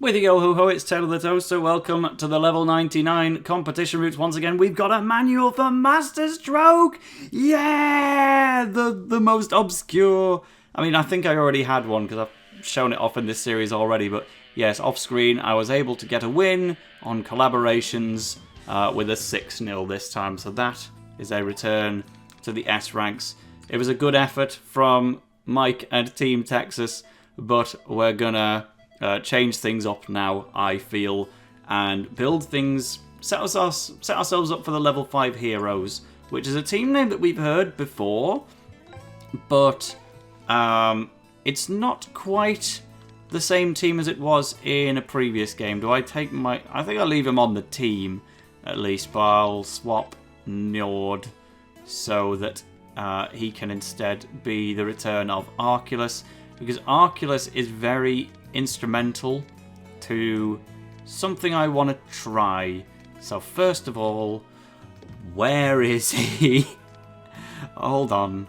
With you, yo ho ho, it's Tale of the Toaster. Welcome to the level 99 competition routes. Once again, we've got a manual for Master Stroke. Yeah, the most obscure. I mean, I think I already had one because I've shown it off in this series already. But yes, off screen, I was able to get a win on collaborations with a 6-0 this time. So that is a return to the S ranks. It was a good effort from Mike and Team Texas, but we're gonna change things up now, I feel, and build things, set ourselves up for the level 5 heroes, which is a team name that we've heard before, but it's not quite the same team as it was in a previous game. Do I take my... I think I'll leave him on the team, at least, but I'll swap Njord so that he can instead be the return of Arculus, because Arculus is very instrumental to something I want to try. So first of all, where is he? Hold on.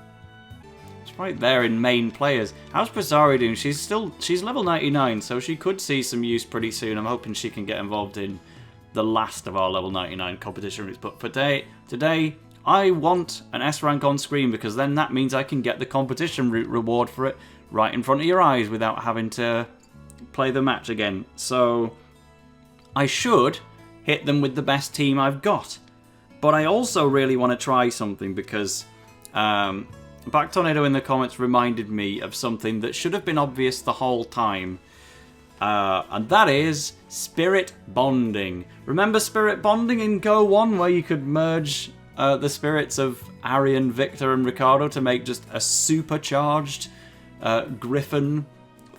It's right there in main players. How's Presari doing? She's level 99, so she could see some use pretty soon. I'm hoping she can get involved in the last of our level 99 competition routes. But for today, I want an S rank on screen, because then that means I can get the competition route reward for it right in front of your eyes without having to play the match again. So I should hit them with the best team I've got. But I also really want to try something, because Back Tornado in the comments reminded me of something that should have been obvious the whole time. And that is spirit bonding. Remember spirit bonding in Go 1, where you could merge the spirits of Arian, Victor, and Ricardo to make just a supercharged Griffin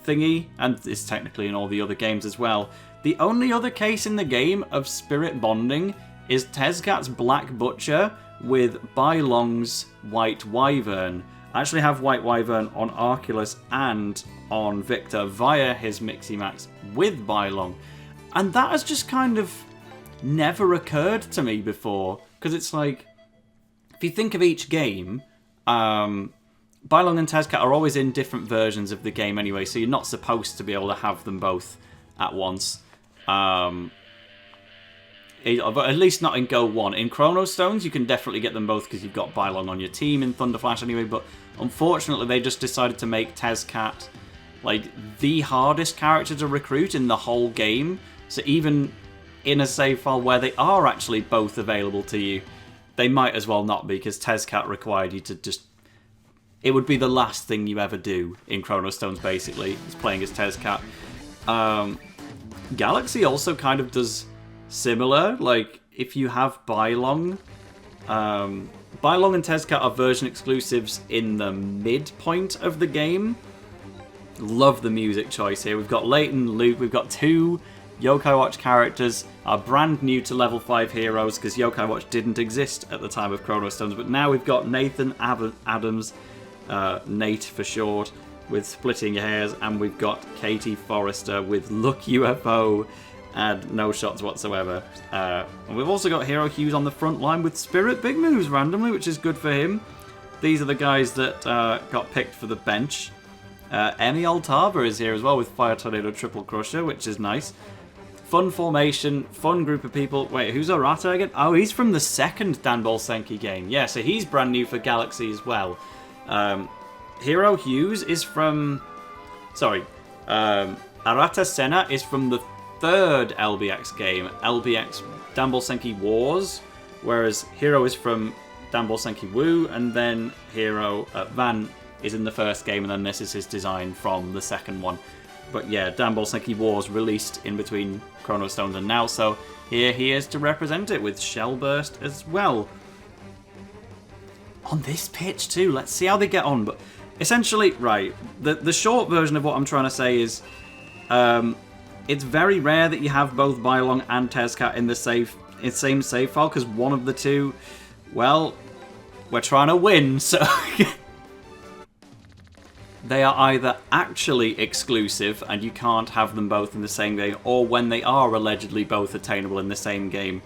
thingy, and it's technically in all the other games as well. The only other case in the game of spirit bonding is Tezcat's Black Butcher with Bylong's White Wyvern. I actually have White Wyvern on Arculus and on Victor via his Mixie Max with Bylong, and that has just kind of never occurred to me before, because it's like, if you think of each game, Bylong and Tezcat are always in different versions of the game anyway, so you're not supposed to be able to have them both at once. But at least not in Go 1. In Chrono Stones, you can definitely get them both because you've got Bylong on your team in Thunderflash anyway, but unfortunately they just decided to make Tezcat like the hardest character to recruit in the whole game. So even in a save file where they are actually both available to you, they might as well not be, because Tezcat required you to just... It would be the last thing you ever do in Chrono Stones, basically, is playing as Tezcat. Galaxy also kind of does similar. Like, if you have Bylong... Bylong and Tezcat are version exclusives in the midpoint of the game. Love the music choice here. We've got Layton, Luke, we've got two Yokai Watch characters, are brand new to level 5 heroes, because Yokai Watch didn't exist at the time of Chrono Stones, but now we've got Nathan Adams, Nate for short, with Splitting Hairs, and we've got Katie Forrester with Look UFO and no shots whatsoever. And we've also got Hero Hughes on the front line with Spirit Big Moves randomly, which is good for him. These are the guys that got picked for the bench. Emmy Altava is here as well with Fire Tornado Triple Crusher, which is nice. Fun formation, fun group of people. Wait, who's Arata again? Oh, he's from the second Danball Senki game. Yeah, so he's brand new for Galaxy as well. Hero Hughes is from... Sorry. Arata Senna is from the third LBX game, LBX Danball Senki Wars, whereas Hero is from Danball Senki Woo, and then Hero Van is in the first game, and then this is his design from the second one. But yeah, Danball Senki Wars released in between Chrono Stones and now, so here he is to represent it with Shell Burst as well. On this pitch too, let's see how they get on. But essentially, right, the short version of what I'm trying to say is, it's very rare that you have both Bylong and Tezcat in the same save file, because one of the two, well, we're trying to win, so... They are either actually exclusive and you can't have them both in the same game, or when they are allegedly both attainable in the same game,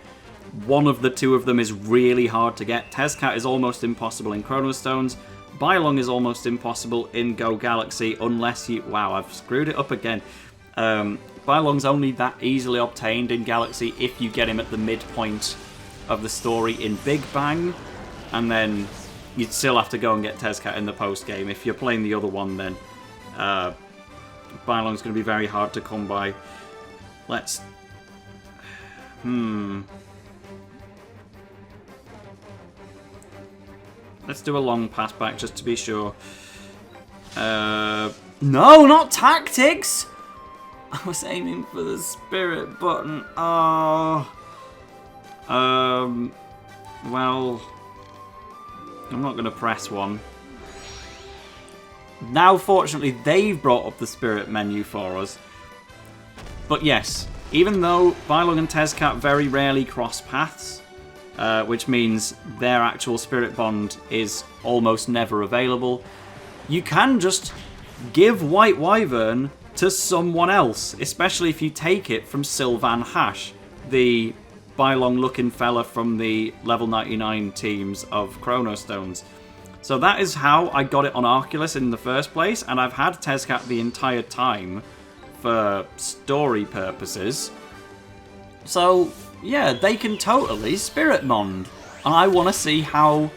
one of the two of them is really hard to get. Tezcat is almost impossible in Chrono Stones. Bylong is almost impossible in Go Galaxy unless you... Wow, I've screwed it up again. Bylong's only that easily obtained in Galaxy if you get him at the midpoint of the story in Big Bang, and then you'd still have to go and get Tezcat in the post-game. If you're playing the other one, then Bylong's going to be very hard to come by. Let's... Let's do a long pass back just to be sure. No, not tactics! I was aiming for the spirit button. Oh. Well, I'm not going to press one. Now, fortunately, they've brought up the spirit menu for us. But yes, even though Bylong and Tezcat very rarely cross paths, which means their actual spirit bond is almost never available, you can just give White Wyvern to someone else, especially if you take it from Sylvan Hash, the Bylong-looking fella from the level 99 teams of Chrono Stones. So that is how I got it on Arculus in the first place, and I've had Tezcat the entire time for story purposes. So, yeah, they can totally Spirit Mond. And I want to see how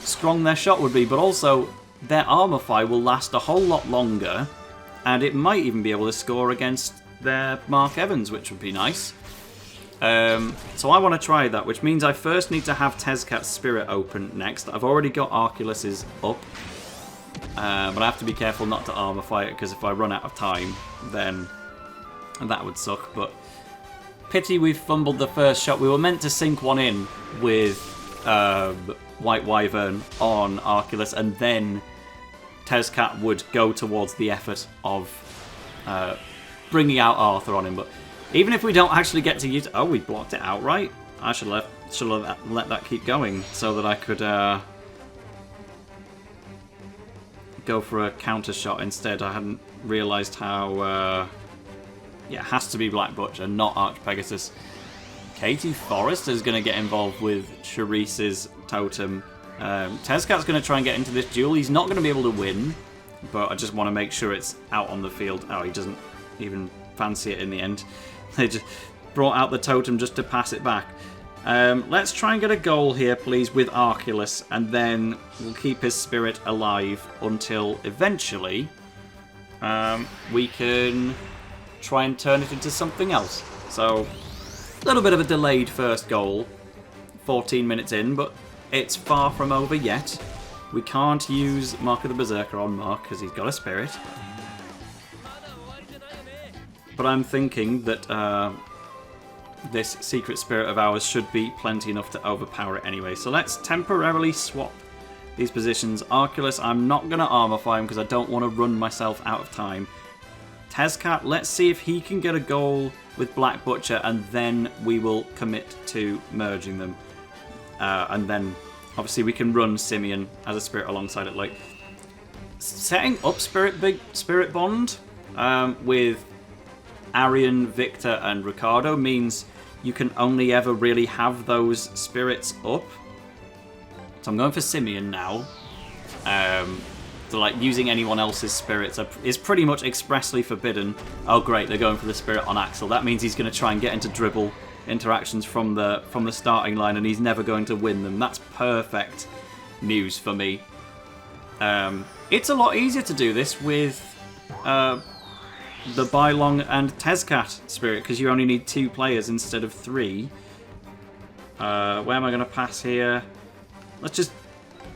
strong their shot would be, but also their Armorfy will last a whole lot longer, and it might even be able to score against their Mark Evans, which would be nice. So I want to try that, which means I first need to have Tezcat's Spirit open next. I've already got Arculus's up, but I have to be careful not to Armorfy it, because if I run out of time, then that would suck. But pity we've fumbled the first shot. We were meant to sink one in with White Wyvern on Arculus, and then Tezcat would go towards the effort of bringing out Arthur on him. But even if we don't actually get to use... Oh, we blocked it outright. I should have let that keep going so that I could go for a counter shot instead. I hadn't realised how... yeah, it has to be Black Butcher, not Arch Pegasus. Katie Forrest is going to get involved with Charice's Totem. Tezcat's going to try and get into this duel. He's not going to be able to win, but I just want to make sure it's out on the field. Oh, he doesn't even fancy it in the end. They just brought out the totem just to pass it back. Let's try and get a goal here, please, with Arculus, and then we'll keep his spirit alive until eventually we can try and turn it into something else. So, a little bit of a delayed first goal, 14 minutes in, but it's far from over yet. We can't use Mark of the Berserker on Mark because he's got a spirit. But I'm thinking that this secret spirit of ours should be plenty enough to overpower it anyway. So let's temporarily swap these positions. Arculus, I'm not going to Armorfy him because I don't want to run myself out of time. Tezcat, let's see if he can get a goal with Black Butcher, and then we will commit to merging them. And then, obviously, we can run Simeon as a spirit alongside it. Like, setting up Spirit Bond with Arian, Victor, and Ricardo means you can only ever really have those spirits up. So I'm going for Simeon now. So like using anyone else's spirits is pretty much expressly forbidden. Oh great, they're going for the spirit on Axel. That means he's going to try and get into dribble interactions from the starting line, and he's never going to win them. That's perfect news for me. It's a lot easier to do this with the Bylong and Tezcat spirit, because you only need 2 players instead of 3. Where am I going to pass here? Let's just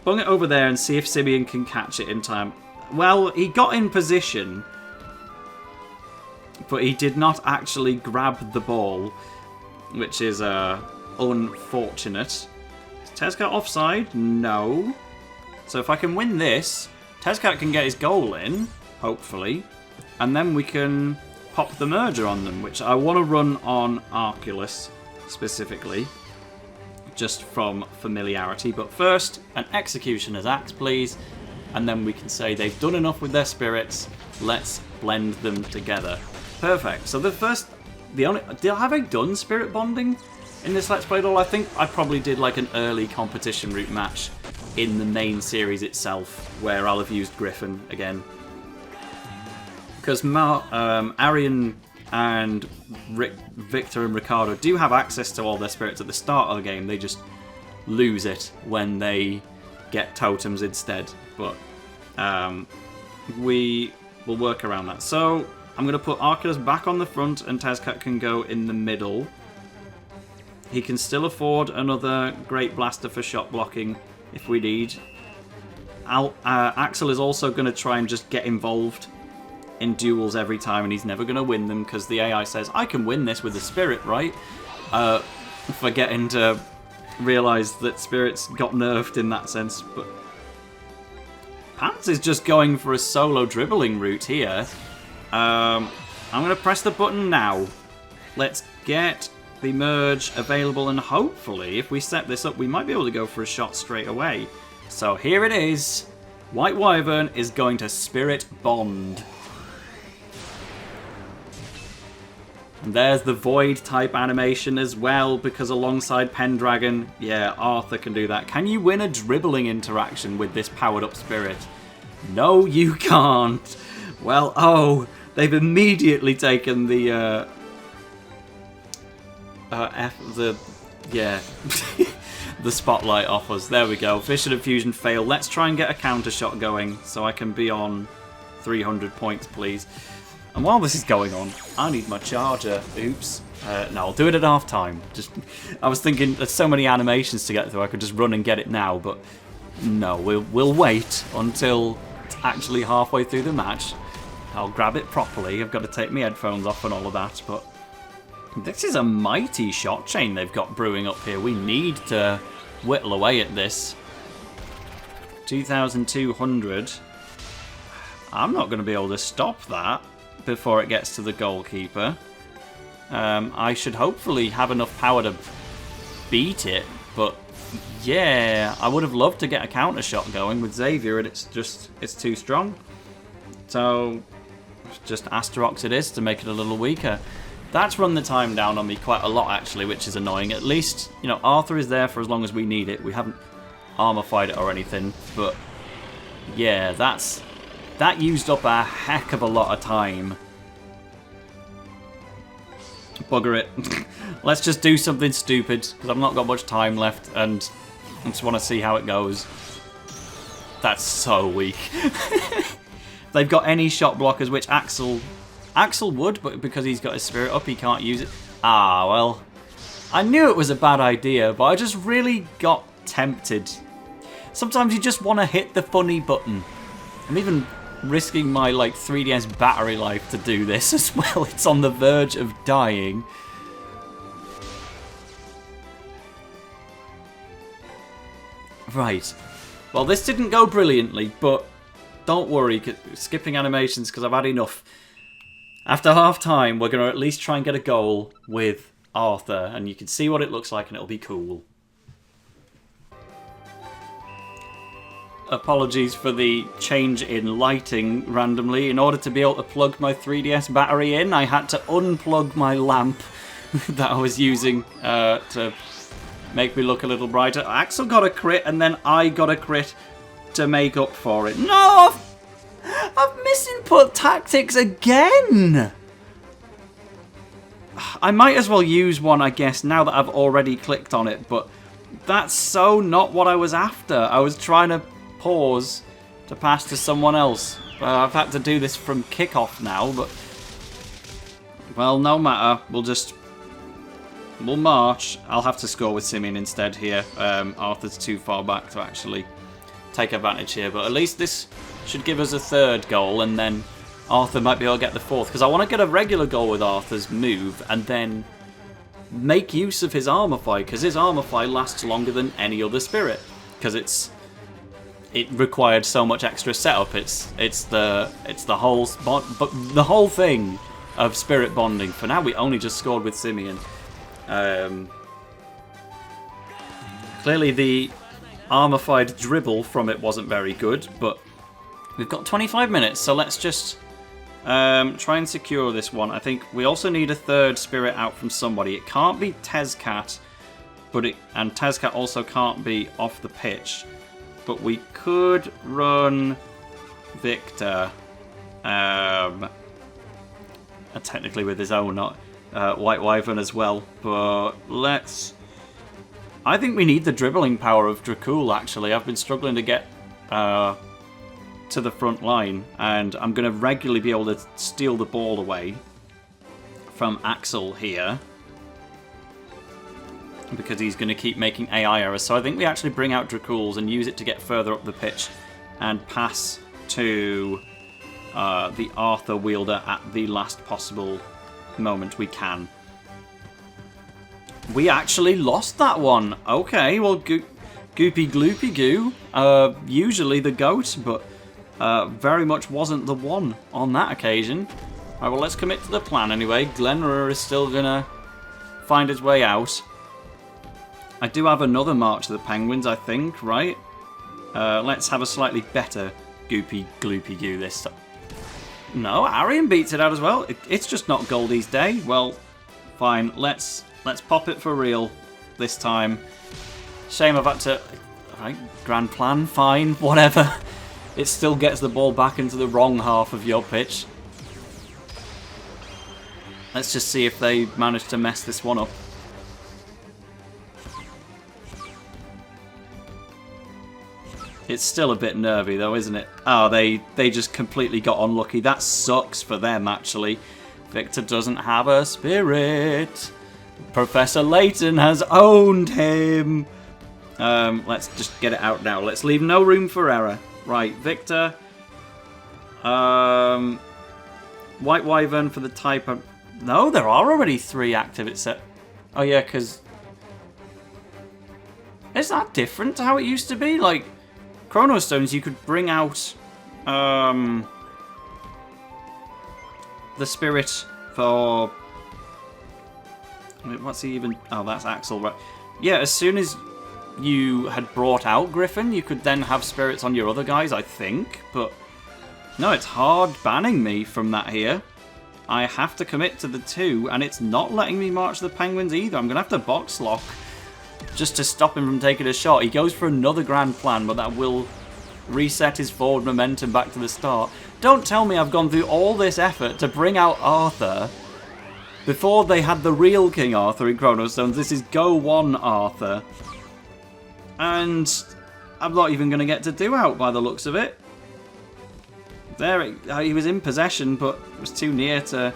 bung it over there and see if Simeon can catch it in time. Well, he got in position, but he did not actually grab the ball, which is unfortunate. Is Tezcat offside? No. So if I can win this, Tezcat can get his goal in, hopefully, and then we can pop the merger on them, which I want to run on Arculus specifically, just from familiarity. But first, an Executioner's Axe, please, and then we can say they've done enough with their spirits, let's blend them together. Perfect. So have I done spirit bonding in this Let's Play at all? I think I probably did like an early competition route match in the main series itself, where I'll have used Griffin again. Because Arian and Victor and Ricardo do have access to all their spirits at the start of the game. They just lose it when they get totems instead. But we will work around that. So I'm going to put Arcanus back on the front and Tezcat can go in the middle. He can still afford another Great Blaster for shot blocking if we need. Axel is also going to try and just get involved in duels every time, and he's never going to win them because the AI says, I can win this with a spirit, right? Forgetting to realise that spirits got nerfed in that sense. But Pants is just going for a solo dribbling route here. I'm going to press the button now. Let's get the merge available, and hopefully if we set this up we might be able to go for a shot straight away. So here it is. White Wyvern is going to Spirit Bond. And there's the Void type animation as well, because alongside Pendragon, yeah, Arthur can do that. Can you win a dribbling interaction with this powered up spirit? No, you can't. Well, oh, they've immediately taken the the spotlight off us. There we go. Fission and Fusion fail. Let's try and get a counter shot going so I can be on 300 points, please. And while this is going on, I need my charger. Oops. No, I'll do it at half time. I was thinking there's so many animations to get through, I could just run and get it now, but no, we'll wait until it's actually halfway through the match. I'll grab it properly. I've got to take my headphones off and all of that, but this is a mighty shot chain they've got brewing up here. We need to whittle away at this. 2,200. I'm not going to be able to stop that before it gets to the goalkeeper. I should hopefully have enough power to beat it, but yeah, I would have loved to get a counter shot going with Xavier, and it's too strong. So just Asterox it is to make it a little weaker. That's run the time down on me quite a lot actually, which is annoying. At least, you know, Arthur is there for as long as we need it. We haven't armor-fied it or anything, but yeah, that used up a heck of a lot of time. Bugger it. Let's just do something stupid, because I've not got much time left, and I just want to see how it goes. That's so weak. They've got any shot blockers, which Axel would, but because he's got his spirit up, he can't use it. Ah, well. I knew it was a bad idea, but I just really got tempted. Sometimes you just want to hit the funny button. I'm even risking my, like, 3DS battery life to do this as well. It's on the verge of dying. Right. Well, this didn't go brilliantly, but don't worry, skipping animations because I've had enough. After half time, we're going to at least try and get a goal with Arthur, and you can see what it looks like and it'll be cool. Apologies for the change in lighting randomly. In order to be able to plug my 3DS battery in, I had to unplug my lamp that I was using to make me look a little brighter. Axel got a crit and then I got a crit to make up for it. No! I've misinput tactics again! I might as well use one, I guess, now that I've already clicked on it, but that's so not what I was after. I was trying to pause to pass to someone else. I've had to do this from kickoff now, but well, no matter. We'll march. I'll have to score with Simeon instead here. Arthur's too far back to actually take advantage here, but at least this should give us a third goal, and then Arthur might be able to get the fourth, because I want to get a regular goal with Arthur's move and then make use of his armor fight, because his armor fight lasts longer than any other spirit, because it required so much extra setup. It's the whole thing of spirit bonding. For now, we only just scored with Simeon. Clearly, the armor-fied dribble from it wasn't very good, but we've got 25 minutes, so let's just try and secure this one. I think we also need a third spirit out from somebody. It can't be Tezcat, and Tezcat also can't be off the pitch. But we could run Victor. technically with his own, not White Wyvern as well. But let's... I think we need the dribbling power of Dracul, actually. I've been struggling to get to the front line, and I'm going to regularly be able to steal the ball away from Axel here, because he's going to keep making AI errors. So I think we actually bring out Dracul's and use it to get further up the pitch and pass to the Arthur wielder at the last possible moment we can. We actually lost that one. Okay, well, Goopy Gloopy Goo, usually the GOAT, but very much wasn't the one on that occasion. Alright, well, let's commit to the plan anyway. Glenra is still going to find his way out. I do have another March of the Penguins, I think, right? Let's have a slightly better Goopy Gloopy Goo this time. No, Arian beats it out as well. It's just not Goldie's day. Well, fine. Let's pop it for real this time. Shame I've had to... Alright, grand plan, fine, whatever. It still gets the ball back into the wrong half of your pitch. Let's just see if they manage to mess this one up. It's still a bit nervy though, isn't it? Oh, they just completely got unlucky. That sucks for them, actually. Victor doesn't have a spirit. Professor Layton has owned him. Let's just get it out now. Let's leave no room for error. Right, Victor. White Wyvern for the type of... No, there are already 3 active. It's set. Oh yeah, because... Is that different to how it used to be? Like, Chrono Stones, you could bring out the spirit for... What's he even... Oh, that's Axel, right? Yeah, as soon as you had brought out Griffin, you could then have spirits on your other guys, I think. But no, it's hard banning me from that here. I have to commit to the 2, and it's not letting me march the Penguins either. I'm going to have to box lock just to stop him from taking a shot. He goes for another grand plan, but that will reset his forward momentum back to the start. Don't tell me I've gone through all this effort to bring out Arthur before they had the real King Arthur in Chrono Stones. This is Go 1 Arthur. And I'm not even going to get to do out by the looks of it. There, he was in possession, but it was too near to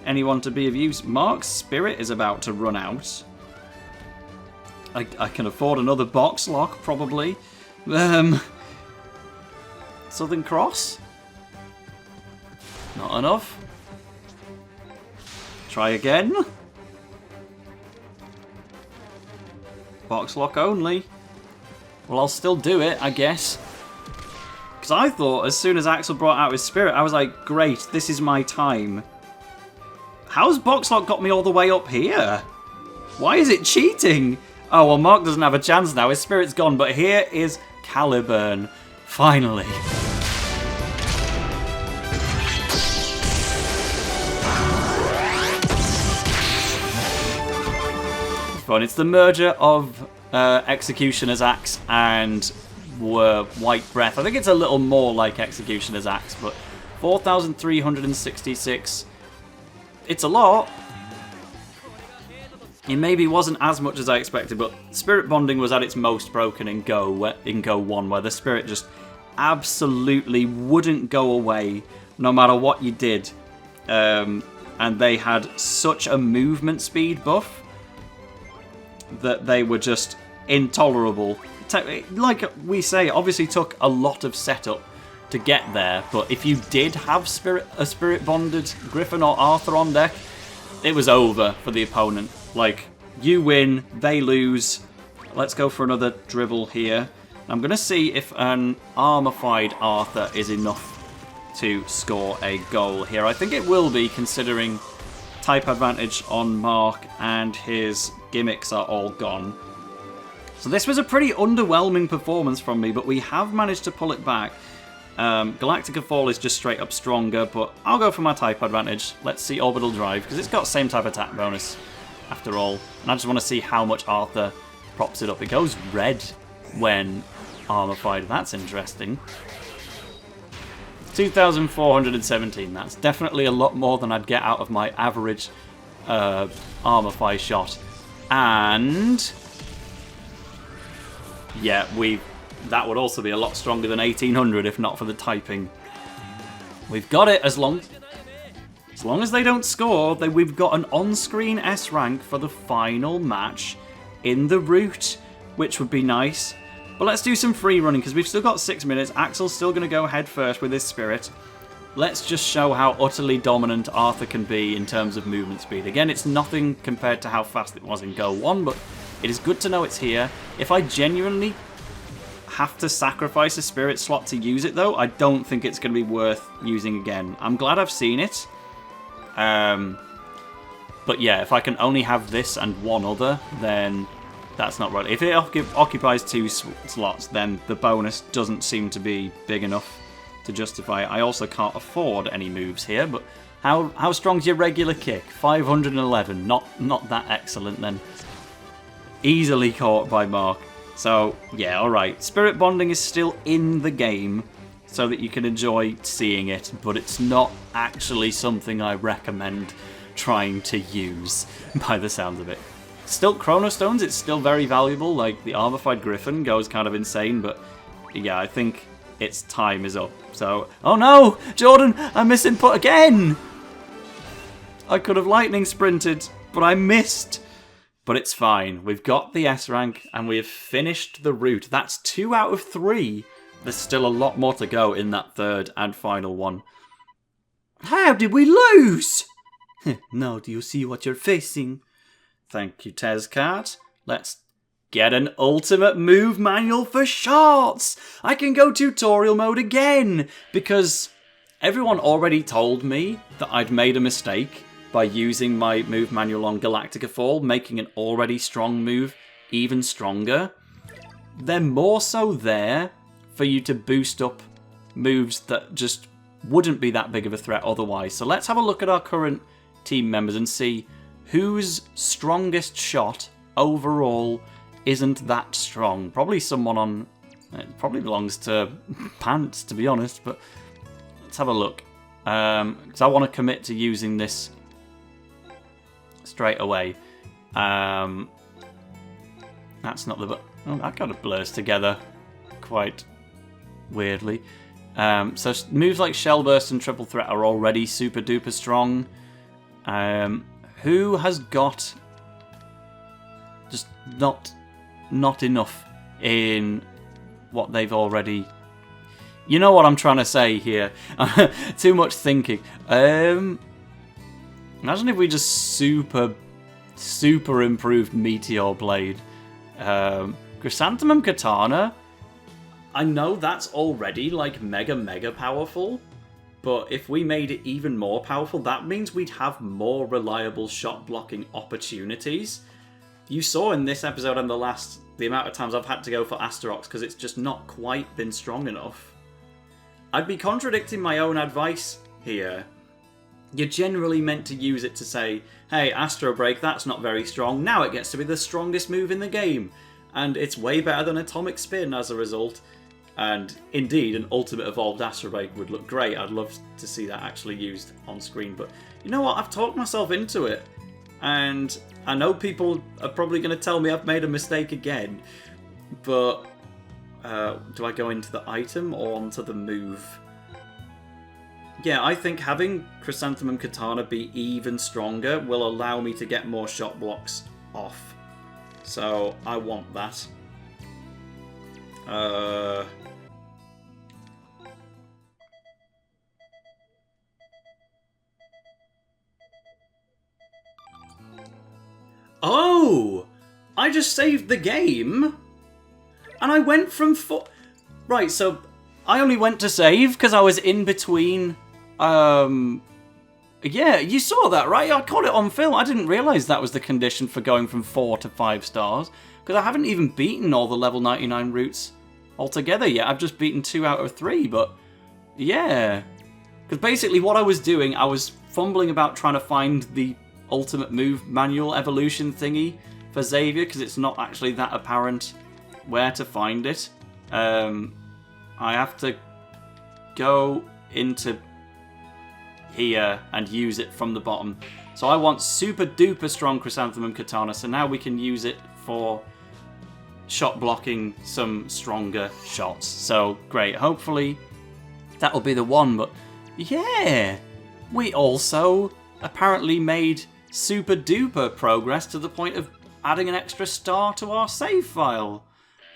anyone to be of use. Mark's spirit is about to run out. I can afford another box lock, probably. Southern Cross? Not enough. Try again. Box lock only. Well, I'll still do it, I guess. Because I thought as soon as Axel brought out his spirit, I was like, great, this is my time. How's box lock got me all the way up here? Why is it cheating? Oh, well, Mark doesn't have a chance now. His spirit's gone, but here is Caliburn. Finally. Fun. It's the merger of Executioner's Axe and White Breath. I think it's a little more like Executioner's Axe, but 4,366. It's a lot. It maybe wasn't as much as I expected, but Spirit Bonding was at its most broken in Go 1, where the Spirit just absolutely wouldn't go away no matter what you did. And they had such a movement speed buff that they were just intolerable. Like we say, it obviously took a lot of setup to get there, but if you did have a Spirit Bonded Griffin or Arthur on deck, it was over for the opponent. Like, you win, they lose. Let's go for another dribble here. I'm going to see if an armorified Arthur is enough to score a goal here. I think it will be, considering type advantage on Mark and his gimmicks are all gone. So this was a pretty underwhelming performance from me, but we have managed to pull it back. Galactica Fall is just straight up stronger, but I'll go for my type advantage. Let's see Orbital Drive, because it's got same type attack bonus after all. And I just want to see how much Arthur props it up. It goes red when armorified. That's interesting. 2,417. That's definitely a lot more than I'd get out of my average armor fire shot. And yeah, that would also be a lot stronger than 1,800 if not for the typing. We've got it as long as they don't score. We've got an on-screen S rank for the final match in the route, which would be nice. But let's do some free running because we've still got 6 minutes. Axel's still going to go head first with his spirit. Let's just show how utterly dominant Arthur can be in terms of movement speed. Again, it's nothing compared to how fast it was in Go 1, but it is good to know it's here. If I genuinely have to sacrifice a spirit slot to use it, though, I don't think it's going to be worth using again. I'm glad I've seen it. But yeah, if I can only have this and one other, then that's not right. If it occupies 2 slots, then the bonus doesn't seem to be big enough to justify it. I also can't afford any moves here, but how strong's your regular kick? 511. Not that excellent then. Easily caught by Mark. So, yeah, alright. Spirit bonding is still in the game so that you can enjoy seeing it, but it's not actually something I recommend trying to use by the sounds of it. Still, Chronostones, it's still very valuable. Like, the Armorified Griffin goes kind of insane, but yeah, I think its time is up. So, oh no! Jordan, I misinput again! I could have lightning sprinted, but I missed. But it's fine. We've got the S rank, and we have finished the route. That's 2 out of 3. There's still a lot more to go in that third and final one. How did we lose? Now do you see what you're facing? Thank you, Tezcat. Let's get an ultimate move manual for shorts. I can go tutorial mode again, because everyone already told me that I'd made a mistake by using my move manual on Galactica Fall, making an already strong move even stronger. They're more so there for you to boost up moves that just wouldn't be that big of a threat otherwise. So let's have a look at our current team members and see whose strongest shot overall isn't that strong. Probably someone on... It probably belongs to Pants, to be honest, but let's have a look. Because I want to commit to using this straight away. That's not the... Oh, that kind of blurs together quite weirdly. So moves like Shell Burst and Triple Threat are already super duper strong. Who has got just not enough in what they've already... You know what I'm trying to say here. Too much thinking. Imagine if we just super improved Meteor Blade. Chrysanthemum Katana, I know that's already like mega powerful, but if we made it even more powerful, that means we'd have more reliable shot blocking opportunities. You saw in this episode and the last, the amount of times I've had to go for Asterox because it's just not quite been strong enough. I'd be contradicting my own advice here. You're generally meant to use it to say, hey, Astro Break, that's not very strong, now it gets to be the strongest move in the game. And it's way better than Atomic Spin as a result. And indeed, an Ultimate Evolved Astro Break would look great. I'd love to see that actually used on screen. But you know what? I've talked myself into it. And I know people are probably going to tell me I've made a mistake again. But do I go into the item or onto the move? Yeah, I think having Chrysanthemum Katana be even stronger will allow me to get more shot blocks off. So I want that. Oh! I just saved the game? And I went from Right, so I only went to save because I was in between... Yeah, you saw that, right? I caught it on film. I didn't realise that was the condition for going from 4 to 5 stars. Because I haven't even beaten all the level 99 routes altogether yet. I've just beaten 2 out of 3, but... Yeah. Because basically what I was doing, I was fumbling about trying to find the ultimate move manual evolution thingy for Xavier, because it's not actually that apparent where to find it. I have to go into here and use it from the bottom. So I want super duper strong Chrysanthemum Katana, so now we can use it for shot blocking some stronger shots. So great, hopefully that'll be the one. But yeah, we also apparently made super duper progress to the point of adding an extra star to our save file.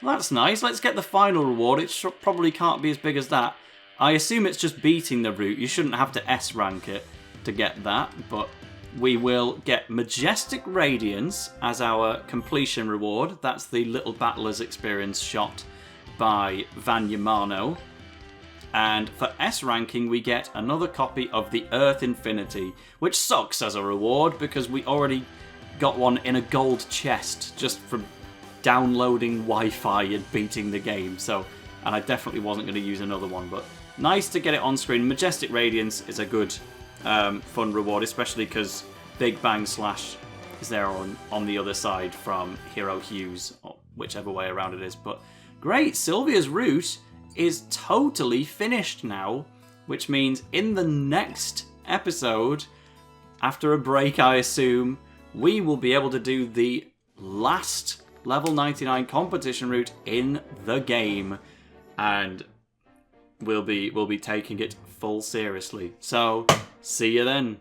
Well, that's nice. Let's get the final reward. It probably can't be as big as that. I assume it's just beating the route. You shouldn't have to S rank it to get that, but we will get Majestic Radiance as our completion reward. That's the Little Battler's Experience shot by Van Yamano. And for S ranking, we get another copy of the Earth Infinity, which sucks as a reward because we already got one in a gold chest just from downloading Wi-Fi and beating the game. So, and I definitely wasn't going to use another one, but nice to get it on screen. Majestic Radiance is a good fun reward, especially because Big Bang Slash is there on the other side from Hero Hughes, or whichever way around it is. But great, Silvia's route is totally finished now, which means in the next episode, after a break I assume, we will be able to do the last level 99 competition route in the game, and we'll be taking it full seriously. So, see you then.